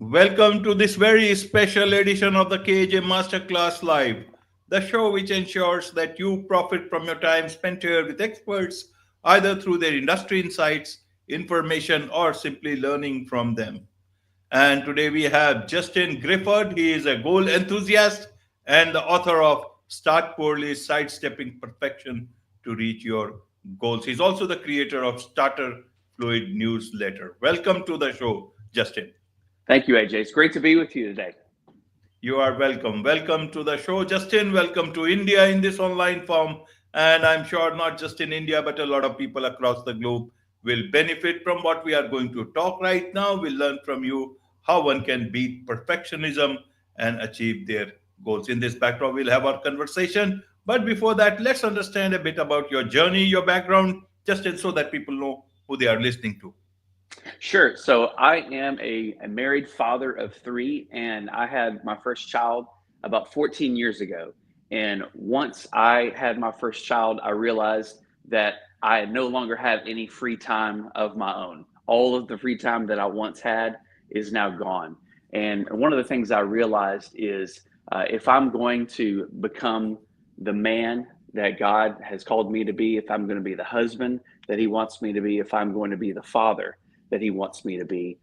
Welcome to this very special edition of the KAJ Masterclass Live, the show which ensures that you profit from your time spent here with experts, either through their industry insights, information, or simply learning from them. And today we have Justin Grifford. He is a goal enthusiast and the author of Start Poorly Sidestepping Perfection to Reach Your Goals. He's also the creator of Starter Fluid newsletter. Welcome to the show, Justin. Thank you, AJ. It's great to be with you today. You are welcome. Welcome to the show, Justin. Welcome to India in this online form. And I'm sure not just in India, but a lot of people across the globe will benefit from what we are going to talk right now. We'll learn from you how one can beat perfectionism and achieve their goals. In this backdrop, we'll have our conversation. But before that, let's understand a bit about your journey, your background, Justin, so that people know who they are listening to. Sure. So I am a married father of three, and I had my first child about 14 years ago. And once I had my first child, I realized that I no longer have any free time of my own. All of the free time that I once had is now gone. And one of the things I realized is if I'm going to become the man that God has called me to be, if I'm going to be the husband that He wants me to be, if I'm going to be the father that He wants me to be,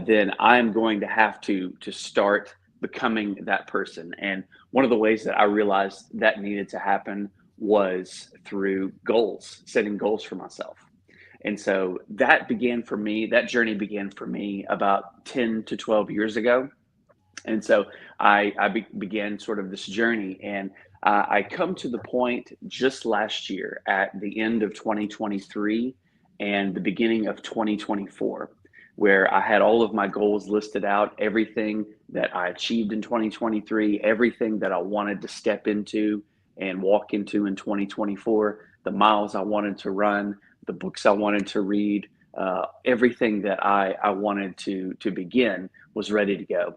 then I'm going to have to start becoming that person. And one of the ways that I realized that needed to happen was through goals, setting goals for myself. And so that began for me, that journey began for me about 10 to 12 years ago. And so I began sort of this journey, and I come to the point just last year at the end of 2023 and the beginning of 2024, where I had all of my goals listed out, everything that I achieved in 2023, everything that I wanted to step into and walk into in 2024, the miles I wanted to run, the books I wanted to read, everything that I wanted to begin was ready to go.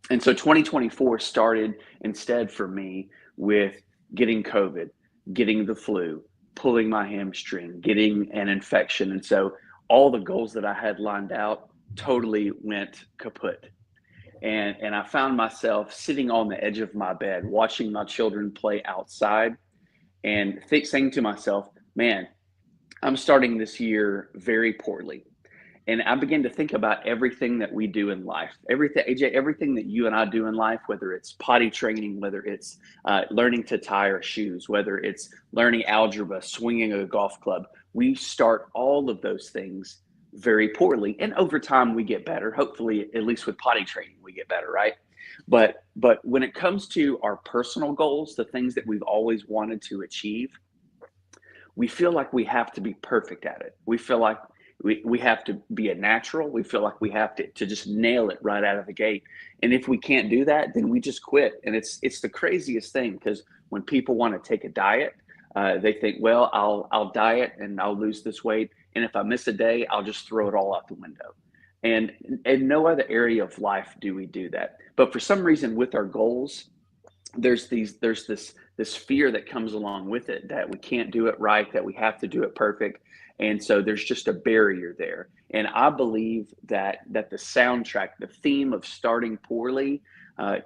And so 2024 started instead for me with getting COVID, getting the flu, pulling my hamstring, getting an infection. And so all the goals that I had lined out totally went kaput. And I found myself sitting on the edge of my bed, watching my children play outside and saying to myself, man, I'm starting this year very poorly. And I began to think about everything that we do in life, everything, AJ, everything that you and I do in life, whether it's potty training, whether it's learning to tie our shoes, whether it's learning algebra, swinging a golf club. We start all of those things very poorly. And over time, we get better. Hopefully, at least with potty training, we get better, right? But when it comes to our personal goals, the things that we've always wanted to achieve, we feel like we have to be perfect at it. We feel like we have to be a natural. We feel like we have to just nail it right out of the gate. And if we can't do that, then we just quit. And it's the craziest thing, because when people want to take a diet, they think, well, I'll diet and I'll lose this weight. And if I miss a day, I'll just throw it all out the window. And in no other area of life do we do that. But for some reason with our goals, there's this fear that comes along with it, that we can't do it right, that we have to do it perfect. And so there's just a barrier there. And I believe that the soundtrack, the theme of starting poorly,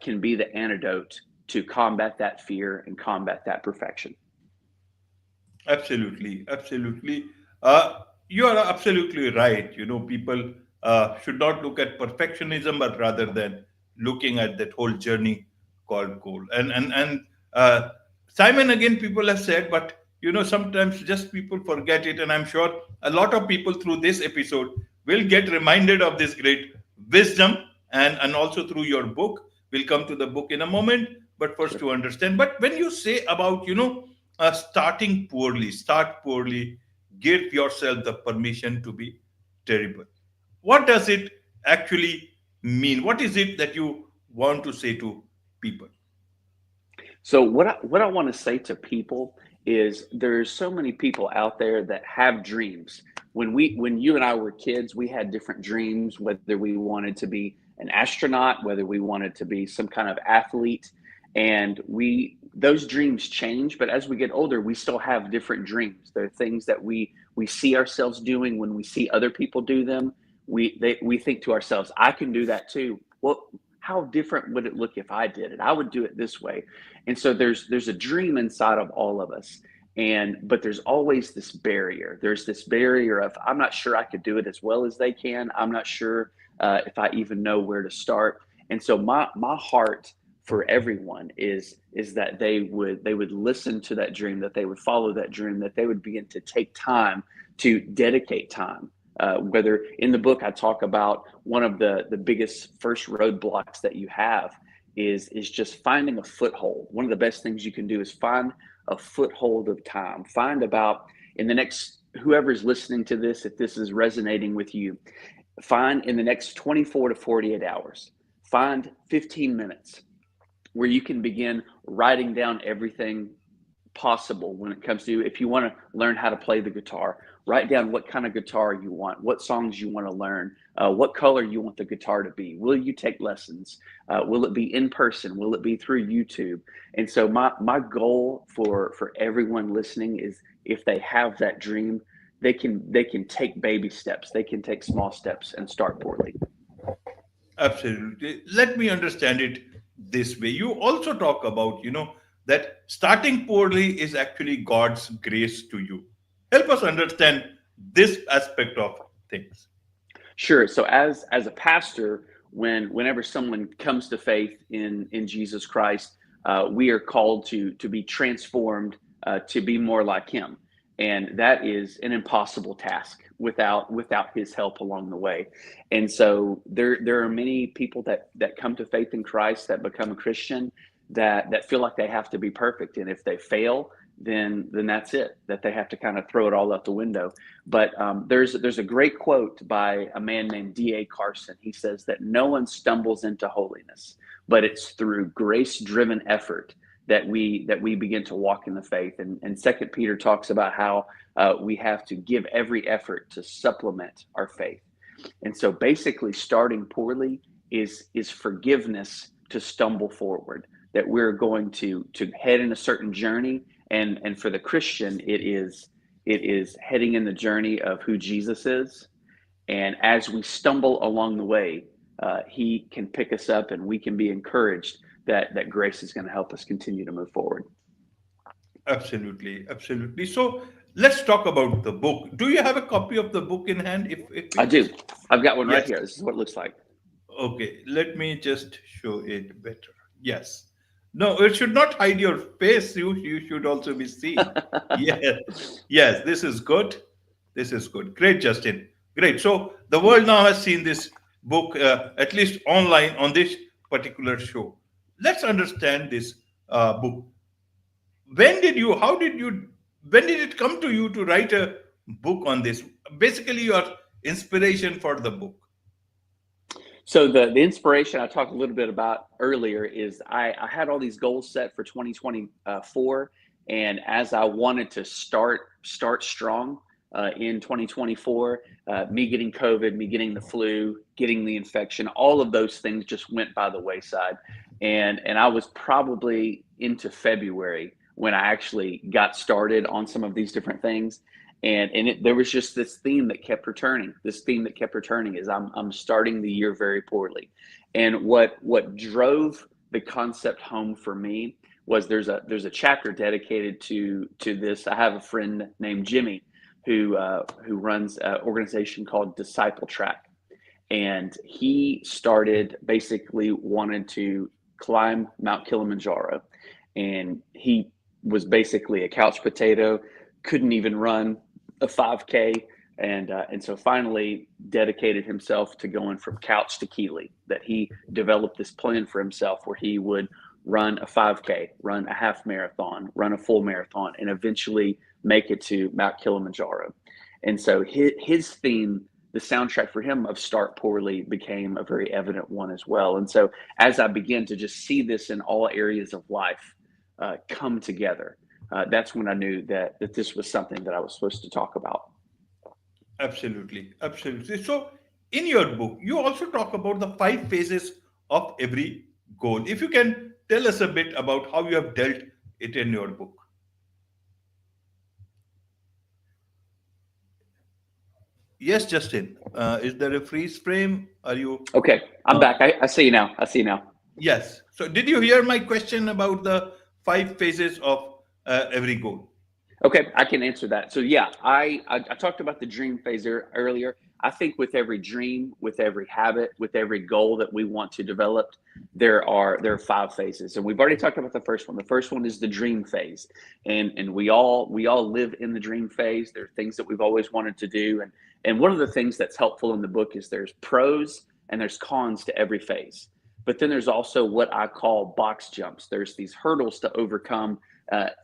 can be the antidote to combat that fear and combat that perfection. Absolutely, absolutely. You are absolutely right. People should not look at perfectionism, but rather than looking at that whole journey called goal. And Simon, again, people have said, but sometimes just people forget it. And I'm sure a lot of people through this episode will get reminded of this great wisdom, and also through your book. We'll come to the book in a moment, but first Sure. to understand. But when you say about, starting poorly, start poorly, give yourself the permission to be terrible. What does it actually mean? What is it that you want to say to people? So what I want to say to people is there's so many people out there that have dreams. When you and I were kids, we had different dreams, whether we wanted to be an astronaut, whether we wanted to be some kind of athlete, and those dreams change. But as we get older, we still have different dreams. There are things that we see ourselves doing when we see other people do them. We think to ourselves, I can do that too. well, how different would it look if I did it? I would do it this way. And so there's a dream inside of all of us. And but there's always this barrier. There's this barrier of I'm not sure I could do it as well as they can. I'm not sure if I even know where to start. And so my heart for everyone is that they would listen to that dream, that they would follow that dream, that they would begin to take time to dedicate time. Whether in the book I talk about one of the biggest first roadblocks that you have is just finding a foothold. One of the best things you can do is find a foothold of time. Find about in the next whoever's listening to this, if this is resonating with you, find in the next 24 to 48 hours, find 15 minutes where you can begin writing down everything possible when it comes to if you want to learn how to play the guitar. Write down what kind of guitar you want, what songs you want to learn, what color you want the guitar to be. Will you take lessons? Will it be in person? Will it be through YouTube? And so my goal for everyone listening is if they have that dream, they can take baby steps, they can take small steps and start poorly. Absolutely. Let me understand it this way. You also talk about, that starting poorly is actually God's grace to you. Help us understand this aspect of things. Sure. So as a pastor, whenever someone comes to faith in Jesus Christ, we are called to be transformed to be more like Him, and that is an impossible task without His help along the way. And so there are many people that come to faith in Christ, that become a Christian, that feel like they have to be perfect, and if they fail, then that's it. That they have to kind of throw it all out the window. But there's a great quote by a man named D.A. Carson. He says that no one stumbles into holiness, but it's through grace-driven effort that we begin to walk in the faith. And Second Peter talks about how we have to give every effort to supplement our faith. And so basically, starting poorly is forgiveness to stumble forward. That we're going to head in a certain journey, and for the Christian, it is heading in the journey of who Jesus is. And as we stumble along the way, He can pick us up, and we can be encouraged that grace is going to help us continue to move forward. Absolutely, absolutely. So let's talk about the book. Do you have a copy of the book in hand? If I do. yes, I've got one right yes. here. This is what it looks like. Okay, let me just show it better. Yes. No, it should not hide your face. You should also be seen. Yes. Yes, this is good. This is good. Great, Justin. Great. So the world now has seen this book, at least online on this particular show. Let's understand this book. How did you, when did it come to you to write a book on this? Basically, your inspiration for the book. So the inspiration I talked a little bit about earlier is I had all these goals set for 2024, and as I wanted to start strong in 2024, me getting COVID, me getting the flu, getting the infection, all of those things just went by the wayside, and I was probably into February when I actually got started on some of these different things. There was just this theme that kept returning. This theme that kept returning is I'm starting the year very poorly, and what drove the concept home for me was there's a chapter dedicated to this. I have a friend named Jimmy who runs an organization called Disciple Track, and he started basically wanted to climb Mount Kilimanjaro, and he was basically a couch potato, couldn't even run a 5K, and so finally dedicated himself to going from couch to Keeley. That he developed this plan for himself where he would run a 5K, run a half marathon, run a full marathon, and eventually make it to Mount Kilimanjaro. And so his theme, the soundtrack for him of Start Poorly, became a very evident one as well. And so as I began to just see this in all areas of life come together, that's when I knew that this was something that I was supposed to talk about. Absolutely, absolutely. So, in your book, you also talk about the 5 phases of every goal. If you can tell us a bit about how you have dealt it in your book. Yes, Justin. Is there a freeze frame? Are you? Okay, I'm Uh, back. I see you now. I see you now. yes. So, did you hear my question about the five phases of every goal? Okay, I can answer that. So yeah, I talked about the dream phase earlier. I think with every dream, with every habit, with every goal that we want to develop, there are five phases, and we've already talked about the first one. The first one is the dream phase, and we all live in the dream phase. There are things that we've always wanted to do, and one of the things that's helpful in the book is there's pros and there's cons to every phase. But then there's also what I call box jumps. There's these hurdles to overcome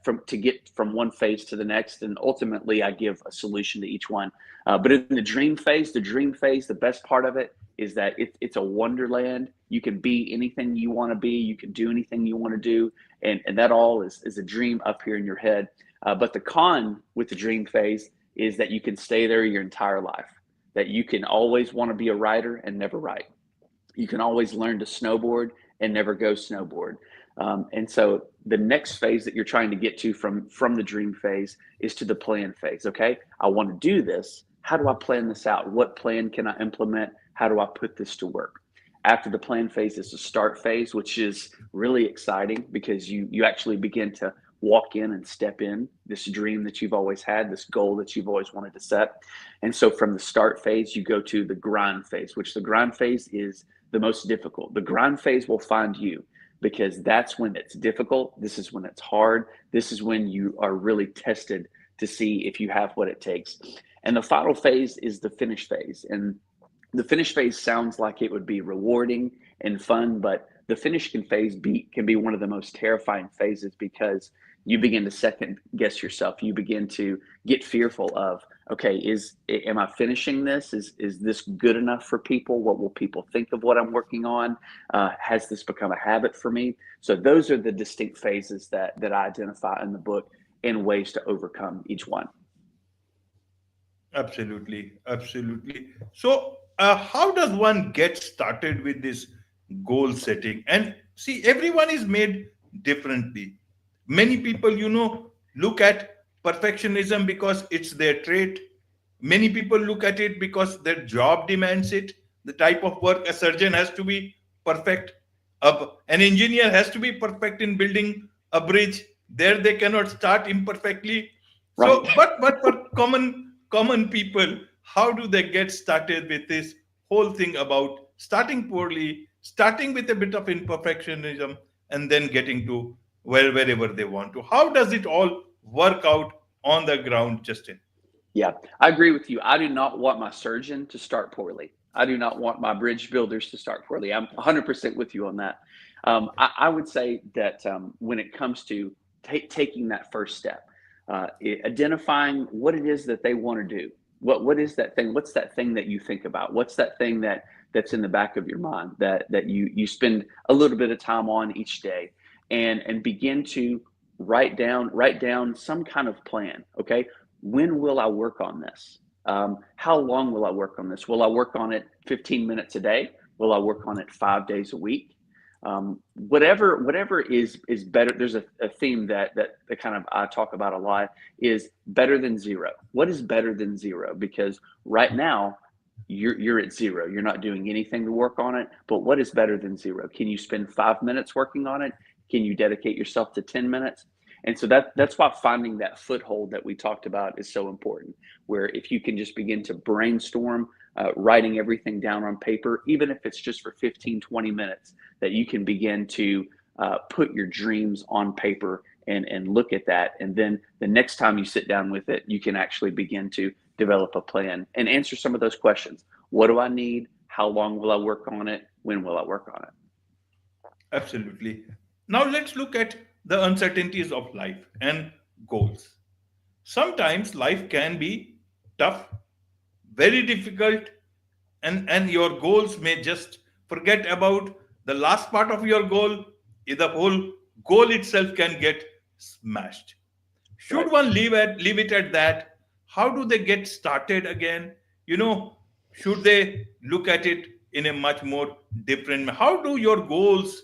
from to get from one phase to the next, and ultimately I give a solution to each one. But in the dream phase, the best part of it is that it's a wonderland. You can be anything you want to be. You can do anything you want to do, and that all is a dream up here in your head. But the con with the dream phase is that you can stay there your entire life. That you can always want to be a writer and never write. You can always learn to snowboard and never go snowboard. And so the next phase that you're trying to get to from the dream phase is to the plan phase. Okay, I want to do this. How do I plan this out? What plan can I implement? How do I put this to work? After the plan phase is the start phase, which is really exciting because you actually begin to walk in and step in this dream that you've always had, this goal that you've always wanted to set. And so from the start phase, you go to the grind phase, which the grind phase is the most difficult. The grind phase will find you because that's when it's difficult. This is when it's hard. This is when you are really tested to see if you have what it takes. And the final phase is the finish phase. And the finish phase sounds like it would be rewarding and fun, but the finish can be one of the most terrifying phases because you begin to second guess yourself. You begin to get fearful of, okay, am I finishing this? Is this good enough for people? What will people think of what I'm working on? Has this become a habit for me? So those are the distinct phases that I identify in the book and ways to overcome each one. Absolutely, absolutely. So, how does one get started with this goal setting? And see, everyone is made differently. Many people, look at perfectionism because it's their trait. Many people look at it because their job demands it. The type of work a surgeon has to be perfect. An engineer has to be perfect in building a bridge. There, they cannot start imperfectly. Right. So, but for common people, how do they get started with this whole thing about starting poorly, starting with a bit of imperfectionism, and then getting to wherever they want to? How does it all work out on the ground, Justin? Yeah, I agree with you. I do not want my surgeon to start poorly. I do not want my bridge builders to start poorly. I'm 100% with you on that. I would say that when it comes to taking that first step, identifying what it is that they want to do, what is that thing? What's that thing that you think about? What's that thing that's in the back of your mind that you spend a little bit of time on each day, and begin to write down some kind of plan. Okay, when will I work on this? How long will I work on this? Will I work on it 15 minutes a day? Will I work on it 5 days a week? Whatever is better. There's a theme that kind of I talk about a lot is better than zero. What is better than zero? Because right now you're at zero. You're not doing anything to work on it. But what is better than zero? Can you spend 5 minutes working on it? Can you dedicate yourself to 10 minutes? And so that's why finding that foothold that we talked about is so important. Where if you can just begin to brainstorm, writing everything down on paper, even if it's just for 15, 20 minutes, that you can begin to put your dreams on paper and look at that. And then the next time you sit down with it, you can actually begin to develop a plan and answer some of those questions. What do I need? How long will I work on it? When will I work on it? Absolutely. Now let's look at the uncertainties of life and goals. Sometimes life can be tough, very difficult, and your goals may just forget about the last part of your goal. The whole goal itself can get smashed. Right. Should one leave it at that? How do they get started again? you know should they look at it in a much more different? How do your goals,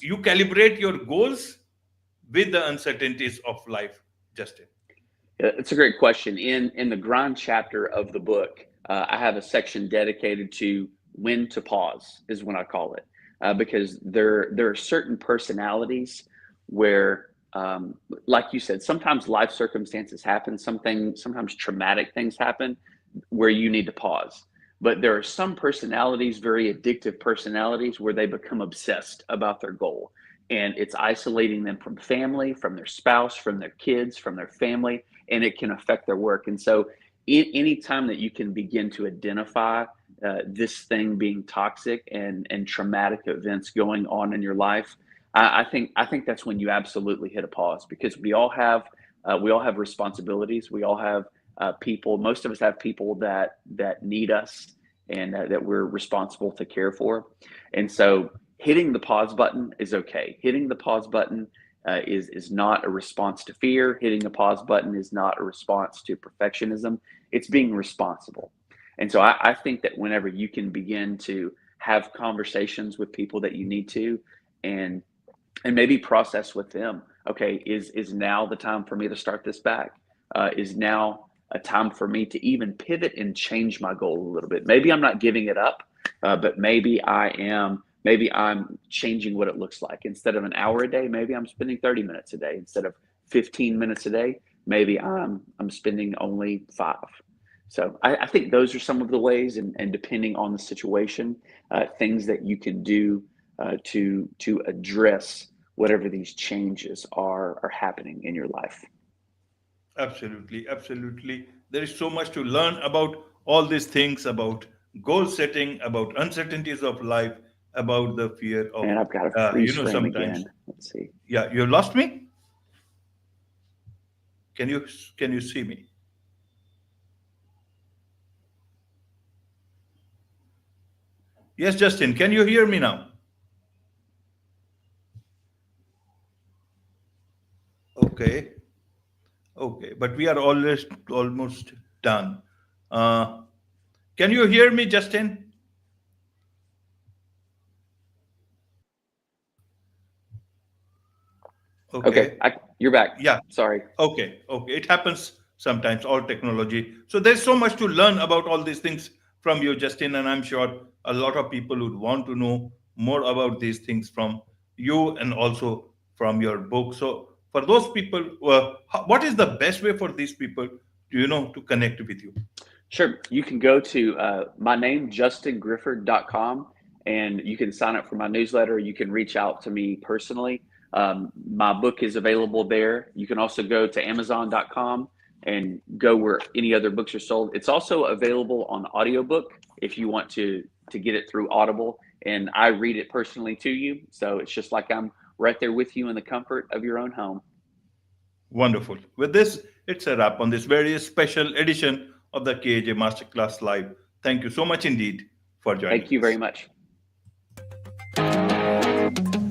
you calibrate your goals with the uncertainties of life, Justin? It's a great question. In the grind chapter of the book, I have a section dedicated to when to pause, is when I call it, because there are certain personalities where, like you said, sometimes life circumstances happen, sometimes traumatic things happen where you need to pause. But there are some personalities, very addictive personalities, where they become obsessed about their goal. And it's isolating them from family, from their spouse, from their kids, from their family, and it can affect their work. And so, any time that you can begin to identify this thing being toxic and traumatic events going on in your life, I think that's when you absolutely hit a pause, because we all have responsibilities. We all have people. Most of us have people that need us and that we're responsible to care for. And so, hitting the pause button is okay. Hitting the pause button is not a response to fear. Hitting the pause button is not a response to perfectionism. It's being responsible. And so I think that whenever you can begin to have conversations with people that you need to, and maybe process with them, okay, is now the time for me to start this back? Is now a time for me to even pivot and change my goal a little bit? Maybe I'm not giving it up, but maybe I am. Maybe I'm changing what it looks like. Instead of an hour a day, maybe I'm spending 30 minutes a day. Instead of 15 minutes a day, maybe I'm spending only 5. So I think those are some of the ways, and depending on the situation, things that you can do to address whatever these changes are happening in your life. Absolutely, absolutely. There is so much to learn about all these things, about goal setting, about uncertainties of life, about the fear of, And I've got a freeze frame sometimes. again. Let's see. Yeah, you lost me. Can you can you see me? Yes, Justin. Can you hear me now? Okay, okay. But we are almost done. Uh, can you hear me, Justin? Okay, Okay. you're back. Yeah. Sorry. Okay, okay. It happens sometimes, all technology. So there's so much to learn about all these things from you, Justin, and I'm sure a lot of people would want to know more about these things from you and also from your book. So for those people, what is the best way for these people to, to connect with you? Sure. You can go to my name, justingrifford.com, and you can sign up for my newsletter. You can reach out to me personally. My book is available there. You can also go to amazon.com and go where any other books are sold. It's also available on audiobook if you want to get it through Audible, and I read it personally to you. So it's just like I'm right there with you in the comfort of your own home. Wonderful. With this, it's a wrap on this very special edition of the KAJ Masterclass Live. Thank you so much indeed for Thank joining you very us. much.